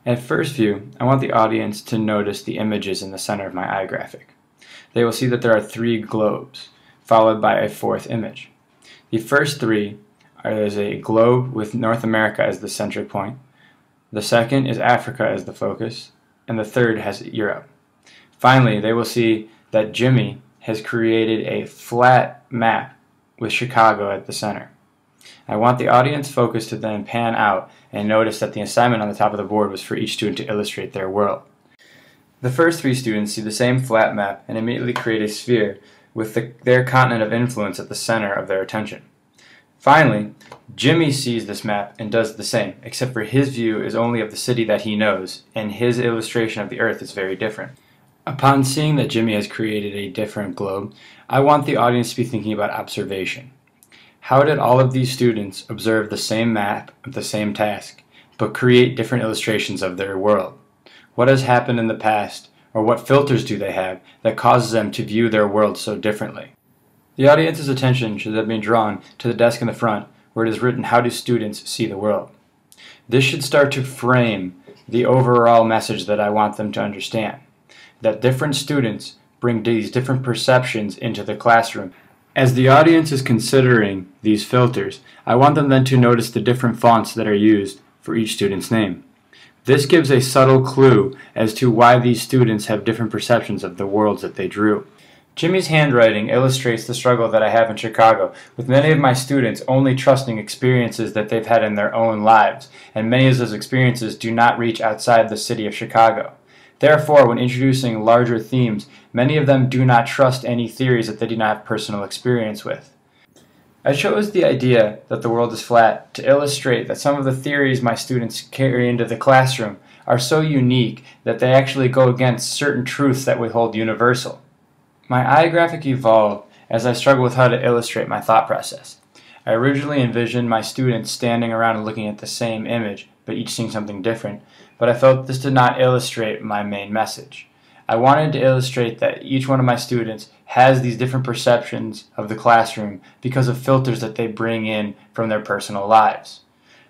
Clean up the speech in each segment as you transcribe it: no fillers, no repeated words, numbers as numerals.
At first view, I want the audience to notice the images in the center of my iGraphic. They will see that there are 3 globes, followed by a 4th image. The first 3 are there's a globe with North America as the center point, the second is Africa as the focus, and the third has Europe. Finally, they will see that Jimmy has created a flat map with Chicago at the center. I want the audience focus to then pan out and notice that the assignment on the top of the board was for each student to illustrate their world. The first 3 students see the same flat map and immediately create a sphere with their continent of influence at the center of their attention. Finally, Jimmy sees this map and does the same, except for his view is only of the city that he knows, and his illustration of the Earth is very different. Upon seeing that Jimmy has created a different globe, I want the audience to be thinking about observation. How did all of these students observe the same map of the same task, but create different illustrations of their world? What has happened in the past, or what filters do they have that causes them to view their world so differently? The audience's attention should have been drawn to the desk in the front, where it is written, "How do students see the world?" This should start to frame the overall message that I want them to understand, that different students bring these different perceptions into the classroom. As the audience is considering these filters, I want them then to notice the different fonts that are used for each student's name. This gives a subtle clue as to why these students have different perceptions of the worlds that they drew. Jimmy's handwriting illustrates the struggle that I have in Chicago, with many of my students only trusting experiences that they've had in their own lives, and many of those experiences do not reach outside the city of Chicago. Therefore, when introducing larger themes, many of them do not trust any theories that they do not have personal experience with. I chose the idea that the world is flat to illustrate that some of the theories my students carry into the classroom are so unique that they actually go against certain truths that we hold universal. My iGraphic evolved as I struggled with how to illustrate my thought process. I originally envisioned my students standing around and looking at the same image, but each seeing something different, but I felt this did not illustrate my main message. I wanted to illustrate that each one of my students has these different perceptions of the classroom because of filters that they bring in from their personal lives.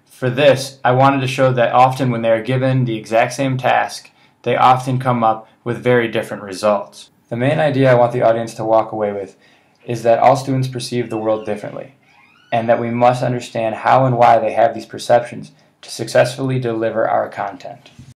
For this, I wanted to show that often when they are given the exact same task, they often come up with very different results. The main idea I want the audience to walk away with is that all students perceive the world differently, and that we must understand how and why they have these perceptions to successfully deliver our content.